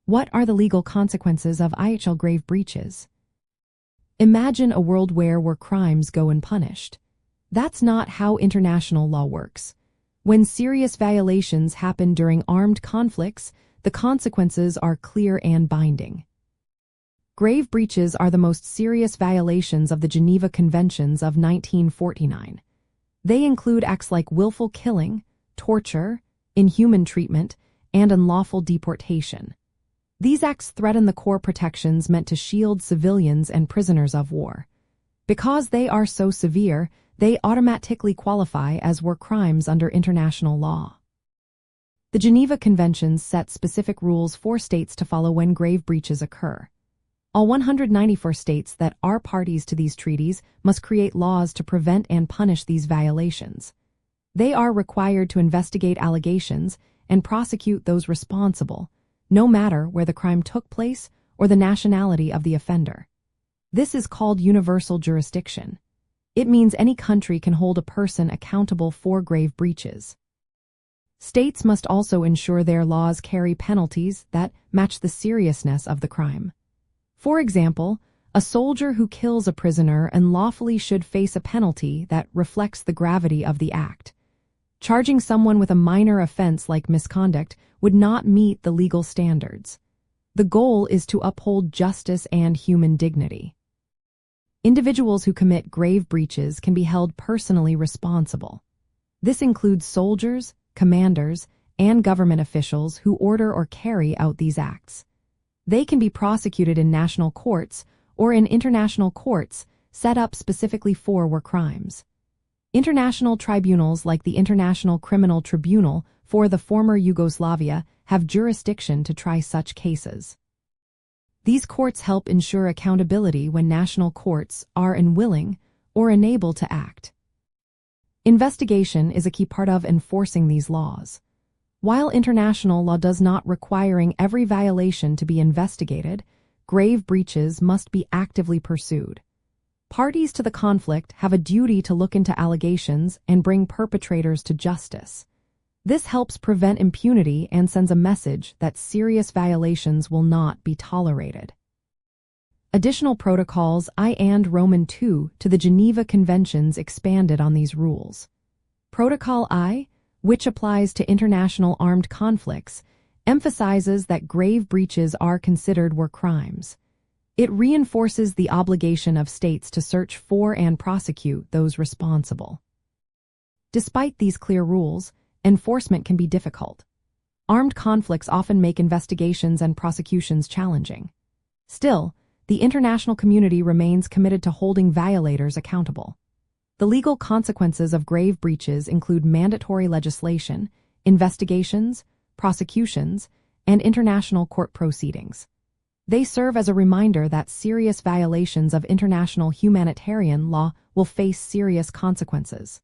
What are the legal consequences of IHL grave breaches? Imagine a world where crimes go unpunished. That's not how international law works. When serious violations happen during armed conflicts, the consequences are clear and binding. Grave breaches are the most serious violations of the Geneva Conventions of 1949. They include acts like willful killing, torture, inhuman treatment, and unlawful deportation. These acts threaten the core protections meant to shield civilians and prisoners of war. Because they are so severe, they automatically qualify as war crimes under international law. The Geneva Conventions set specific rules for states to follow when grave breaches occur. All 194 states that are parties to these treaties must create laws to prevent and punish these violations. They are required to investigate allegations and prosecute those responsible, no matter where the crime took place or the nationality of the offender. This is called universal jurisdiction. It means any country can hold a person accountable for grave breaches. States must also ensure their laws carry penalties that match the seriousness of the crime. For example, a soldier who kills a prisoner unlawfully should face a penalty that reflects the gravity of the act. Charging someone with a minor offense like misconduct would not meet the legal standards. The goal is to uphold justice and human dignity. Individuals who commit grave breaches can be held personally responsible. This includes soldiers, commanders, and government officials who order or carry out these acts. They can be prosecuted in national courts or in international courts set up specifically for war crimes. International tribunals like the International Criminal Tribunal for the former Yugoslavia have jurisdiction to try such cases. These courts help ensure accountability when national courts are unwilling or unable to act. Investigation is a key part of enforcing these laws. While international law does not require every violation to be investigated, grave breaches must be actively pursued. Parties to the conflict have a duty to look into allegations and bring perpetrators to justice. This helps prevent impunity and sends a message that serious violations will not be tolerated. Additional protocols I and Roman II to the Geneva Conventions expanded on these rules. Protocol I, which applies to international armed conflicts, emphasizes that grave breaches are considered war crimes. It reinforces the obligation of states to search for and prosecute those responsible. Despite these clear rules, enforcement can be difficult. Armed conflicts often make investigations and prosecutions challenging. Still, the international community remains committed to holding violators accountable. The legal consequences of grave breaches include mandatory legislation, investigations, prosecutions, and international court proceedings. They serve as a reminder that serious violations of international humanitarian law will face serious consequences.